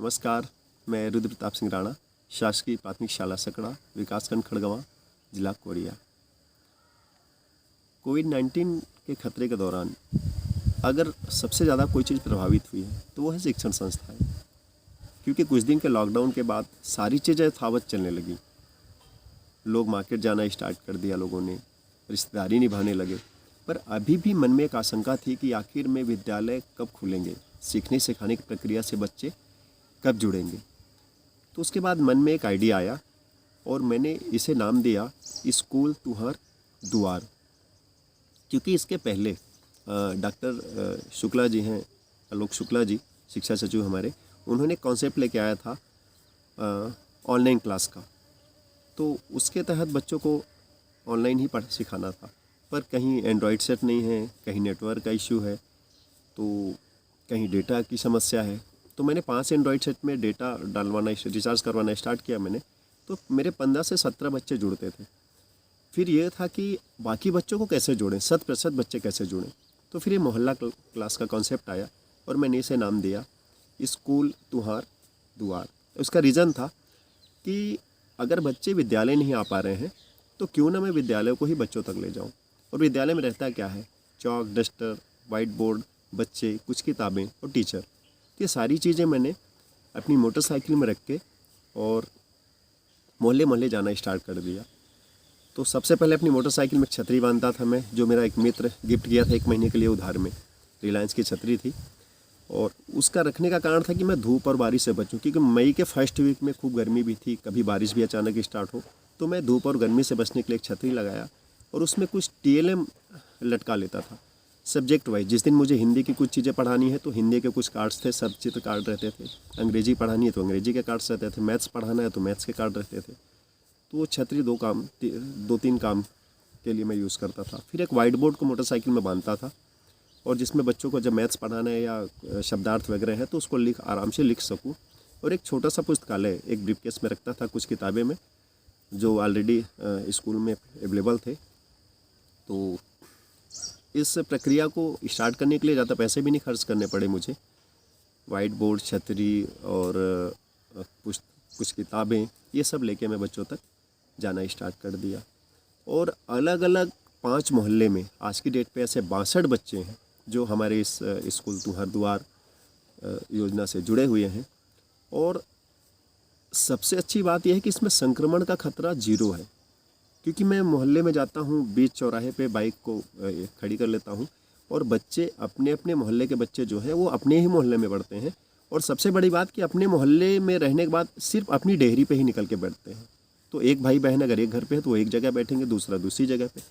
नमस्कार, मैं रुद्र प्रताप सिंह राणा, शासकीय प्राथमिक शाला सकड़ा, विकासखंड खड़गवां, जिला कोरिया। कोविड-19 के खतरे के दौरान अगर सबसे ज़्यादा कोई चीज़ प्रभावित हुई है तो वो है शिक्षण संस्थाएं, क्योंकि कुछ दिन के लॉकडाउन के बाद सारी चीज़ें यथावत चलने लगी। लोग मार्केट जाना स्टार्ट कर दिया, लोगों ने रिश्तेदारी निभाने लगे, पर अभी भी मन में एक आशंका थी कि आखिर में विद्यालय कब खुलेंगे, सीखने सिखाने की प्रक्रिया से बच्चे कब जुड़ेंगे। तो उसके बाद मन में एक आइडिया आया और मैंने इसे नाम दिया स्कूल तुहार दुआर, क्योंकि इसके पहले डॉक्टर शुक्ला जी हैं, आलोक शुक्ला जी, शिक्षा सचिव हमारे, उन्होंने कॉन्सेप्ट लेके आया था ऑनलाइन क्लास का। तो उसके तहत बच्चों को ऑनलाइन ही पढ़ सिखाना था, पर कहीं एंड्रॉयड सेट नहीं है, कहीं नेटवर्क का इश्यू है, तो कहीं डेटा की समस्या है। तो मैंने 5 एंड्रॉयड सेट में डेटा डालवाना, रिचार्ज करवाना स्टार्ट किया मैंने। तो मेरे 15 से 17 बच्चे जुड़ते थे। फिर ये था कि बाकी बच्चों को कैसे जोड़ें, 100% बच्चे कैसे जुड़ें। तो फिर ये मोहल्ला क्लास का कॉन्सेप्ट आया और मैंने इसे नाम दिया स्कूल तुहार दुआर। उसका रीज़न था कि अगर बच्चे विद्यालय नहीं आ पा रहे हैं तो क्यों ना मैं विद्यालय को ही बच्चों तक ले जाऊं। और विद्यालय में रहता क्या है, चौक, डस्टर, वाइट बोर्ड, बच्चे, कुछ किताबें और टीचर। ये सारी चीज़ें मैंने अपनी मोटरसाइकिल में रख के और मोहल्ले मोहल्ले जाना स्टार्ट कर दिया। तो सबसे पहले अपनी मोटरसाइकिल में छतरी बांधता था मैं, जो मेरा एक मित्र गिफ्ट किया था 1 महीने के लिए उधार में। रिलायंस की छतरी थी और उसका रखने का कारण था कि मैं धूप और बारिश से बचूं, क्योंकि मई के फर्स्ट वीक में खूब गर्मी भी थी, कभी बारिश भी अचानक स्टार्ट हो। तो मैं धूप और गर्मी से बचने के लिए एक छतरी लगाया और उसमें कुछ TLM लटका लेता था सब्जेक्ट वाइज। जिस दिन मुझे हिंदी की कुछ चीज़ें पढ़ानी है तो हिंदी के कुछ कार्ड्स थे, सब चित्र कार्ड रहते थे। अंग्रेजी पढ़ानी है तो अंग्रेजी के कार्ड्स रहते थे। मैथ्स पढ़ाना है तो मैथ्स के कार्ड रहते थे। तो वो छतरी 2-3 काम के लिए मैं यूज़ करता था। फिर एक वाइट बोर्ड को मोटरसाइकिल में बांधता था और जिसमें बच्चों को जब मैथ्स पढ़ाना है या शब्दार्थ वगैरह है तो उसको आराम से लिख सकूँ। और एक छोटा सा पुस्तकालय एक ब्रीफकेस में रखता था, कुछ किताबें में जो ऑलरेडी स्कूल में अवेलेबल थे। तो इस प्रक्रिया को स्टार्ट करने के लिए ज़्यादा पैसे भी नहीं खर्च करने पड़े मुझे। वाइट बोर्ड, छतरी और कुछ किताबें, ये सब लेके मैं बच्चों तक जाना स्टार्ट कर दिया। और अलग अलग 5 मोहल्ले में आज की डेट पे ऐसे 62 बच्चे हैं जो हमारे इस स्कूल तुहार दुआर योजना से जुड़े हुए हैं। और सबसे अच्छी बात यह है कि इसमें संक्रमण का खतरा 0 है, क्योंकि मैं मोहल्ले में जाता हूँ, बीच चौराहे पे बाइक को खड़ी कर लेता हूँ और बच्चे अपने अपने मोहल्ले के बच्चे जो हैं वो अपने ही मोहल्ले में बढ़ते हैं। और सबसे बड़ी बात कि अपने मोहल्ले में रहने के बाद सिर्फ अपनी डेहरी पे ही निकल के बैठते हैं। तो एक भाई बहन अगर एक घर पे है तो वो एक जगह बैठेंगे, दूसरा दूसरी जगह पे।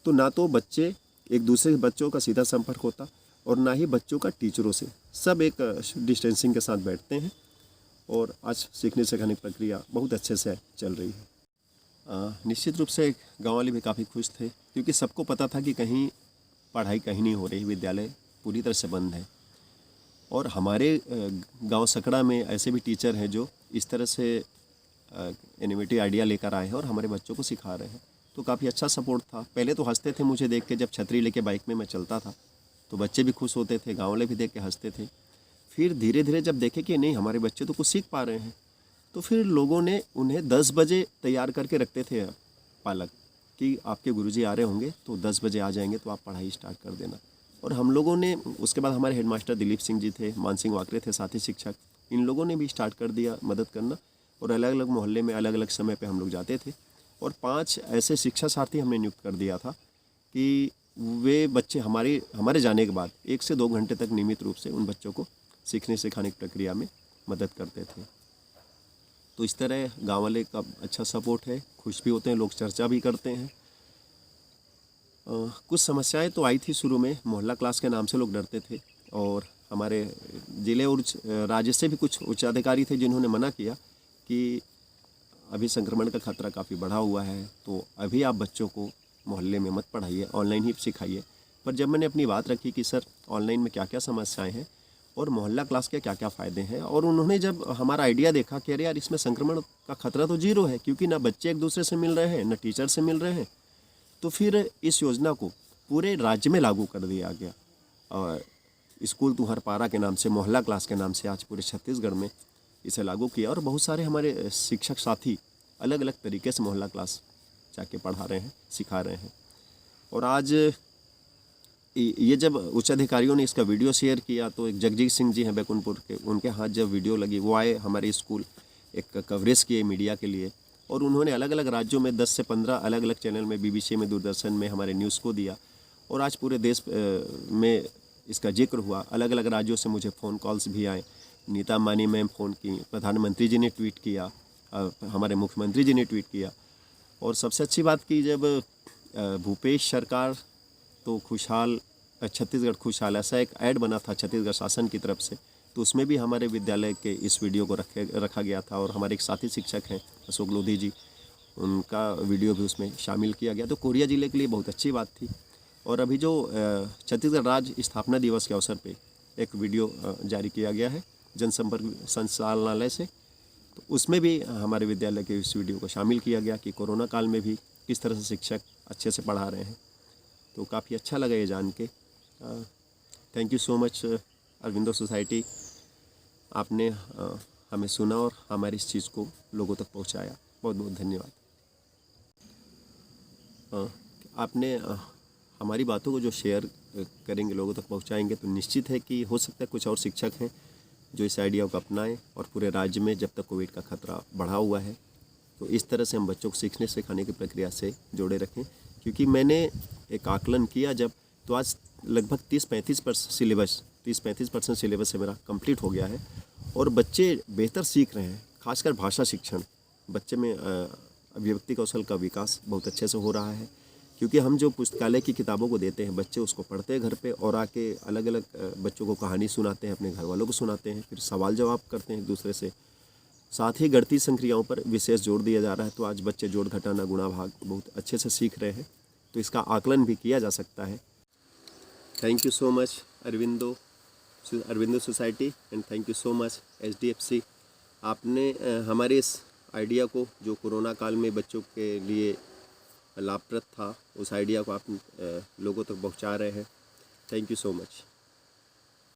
तो ना तो बच्चे एक दूसरे बच्चों का सीधा संपर्क होता और ना ही बच्चों का टीचरों से, सब एक डिस्टेंसिंग के साथ बैठते हैं। और आज सीखने सिखाने की प्रक्रिया बहुत अच्छे से चल रही है। निश्चित रूप से गाँव वाले भी काफ़ी खुश थे, क्योंकि सबको पता था कि कहीं पढ़ाई कहीं नहीं हो रही, विद्यालय पूरी तरह से बंद है। और हमारे गांव सकड़ा में ऐसे भी टीचर हैं जो इस तरह से इनोवेटिव आइडिया लेकर आए हैं और हमारे बच्चों को सिखा रहे हैं। तो काफ़ी अच्छा सपोर्ट था। पहले तो हंसते थे मुझे देख के, जब छतरी लेके बाइक में मैं चलता था तो बच्चे भी खुश होते थे, गाँव वाले भी देख के हंसते थे। फिर धीरे धीरे जब देखे कि नहीं हमारे बच्चे तो कुछ सीख पा रहे हैं, तो फिर लोगों ने उन्हें 10 बजे तैयार करके रखते थे पालक, कि आपके गुरुजी आ रहे होंगे तो 10 बजे आ जाएंगे तो आप पढ़ाई स्टार्ट कर देना। और हम लोगों ने उसके बाद हमारे हेडमास्टर दिलीप सिंह जी थे, मान सिंह वाकरे थे, साथी शिक्षक, इन लोगों ने भी स्टार्ट कर दिया मदद करना। और अलग अलग मोहल्ले में अलग अलग समय पे हम लोग जाते थे। और 5 ऐसे शिक्षा साथी हमने नियुक्त कर दिया था कि वे बच्चे हमारे जाने के बाद 1 से 2 घंटे तक नियमित रूप से उन बच्चों को सीखने सिखाने की प्रक्रिया में मदद करते थे। तो इस तरह गाँव वाले का अच्छा सपोर्ट है, खुश भी होते हैं, लोग चर्चा भी करते हैं। कुछ समस्याएं तो आई थी शुरू में, मोहल्ला क्लास के नाम से लोग डरते थे और हमारे जिले और राज्य से भी कुछ उच्च अधिकारी थे जिन्होंने मना किया कि अभी संक्रमण का खतरा काफ़ी बढ़ा हुआ है, तो अभी आप बच्चों को मोहल्ले में मत पढ़ाइए, ऑनलाइन ही सिखाइए। पर जब मैंने अपनी बात रखी कि सर ऑनलाइन में क्या क्या समस्याएँ हैं और मोहल्ला क्लास के क्या क्या फ़ायदे हैं, और उन्होंने जब हमारा आइडिया देखा कि अरे यार इसमें संक्रमण का खतरा तो 0 है, क्योंकि ना बच्चे एक दूसरे से मिल रहे हैं, ना टीचर से मिल रहे हैं, तो फिर इस योजना को पूरे राज्य में लागू कर दिया गया। और स्कूल तुहार पारा के नाम से, मोहल्ला क्लास के नाम से आज पूरे छत्तीसगढ़ में इसे लागू किया और बहुत सारे हमारे शिक्षक साथी अलग अलग तरीके से मोहल्ला क्लास जाके पढ़ा रहे हैं, सिखा रहे हैं। और आज ये जब उच्च अधिकारियों ने इसका वीडियो शेयर किया तो एक जगजीत सिंह जी हैं बैकुंठपुर के, उनके हाथ जब वीडियो लगी, वो आए हमारे स्कूल, एक कवरेज किए मीडिया के लिए, और उन्होंने अलग अलग राज्यों में 10 से 15 अलग अलग चैनल में, BBC में, दूरदर्शन में हमारे न्यूज़ को दिया। और आज पूरे देश में इसका जिक्र हुआ। अलग अलग राज्यों से मुझे फ़ोन कॉल्स भी आए। नीता अंबानी मैम फ़ोन की, प्रधानमंत्री जी ने ट्वीट किया, हमारे मुख्यमंत्री जी ने ट्वीट किया। और सबसे अच्छी बात की, जब भूपेश सरकार तो खुशहाल छत्तीसगढ़ खुशहाल, ऐसा एक ऐड बना था छत्तीसगढ़ शासन की तरफ से, तो उसमें भी हमारे विद्यालय के इस वीडियो को रखा गया था। और हमारे एक साथी शिक्षक हैं अशोक लोधी जी, उनका वीडियो भी उसमें शामिल किया गया। तो कोरिया ज़िले के लिए बहुत अच्छी बात थी। और अभी जो छत्तीसगढ़ राज्य स्थापना दिवस के अवसर पे एक वीडियो जारी किया गया है जनसंपर्क संचालनालय से, तो उसमें भी हमारे विद्यालय के इस वीडियो को शामिल किया गया कि कोरोना काल में भी किस तरह से शिक्षक अच्छे से पढ़ा रहे हैं। तो काफ़ी अच्छा लगा ये जान के। Thank you so much Aurobindo society, आपने हमें सुना और हमारी इस चीज़ को लोगों तक पहुंचाया। बहुत बहुत धन्यवाद। आपने हमारी बातों को जो शेयर करेंगे, लोगों तक पहुंचाएंगे, तो निश्चित है कि हो सकता है कुछ और शिक्षक हैं जो इस आइडिया को अपनाएं और पूरे राज्य में जब तक कोविड का खतरा बढ़ा हुआ है, तो इस तरह से हम बच्चों को सीखने सिखाने की प्रक्रिया से जोड़े रखें। क्योंकि मैंने एक आकलन किया जब, तो आज लगभग 30-35% सिलेबस से मेरा कंप्लीट हो गया है और बच्चे बेहतर सीख रहे हैं। खासकर भाषा शिक्षण, बच्चे में अभिव्यक्ति कौशल का विकास बहुत अच्छे से हो रहा है। क्योंकि हम जो पुस्तकालय की किताबों को देते हैं, बच्चे उसको पढ़ते हैं घर पे और आके अलग अलग बच्चों को कहानी सुनाते हैं, अपने घर वालों को सुनाते हैं, फिर सवाल जवाब करते हैं एक दूसरे से। साथ ही गणितीय संक्रियाओं पर विशेष जोर दिया जा रहा है। तो आज बच्चे जोड़ घटाना गुणा भाग बहुत अच्छे से सीख रहे हैं, तो इसका आकलन भी किया जा सकता है। Thank you so much Aurobindo society and thank you so much HDFC। आपने हमारे इस आइडिया को, जो कोरोना काल में बच्चों के लिए लाभप्रद था, उस आइडिया को आप लोगों तक पहुंचा रहे हैं। Thank you so much.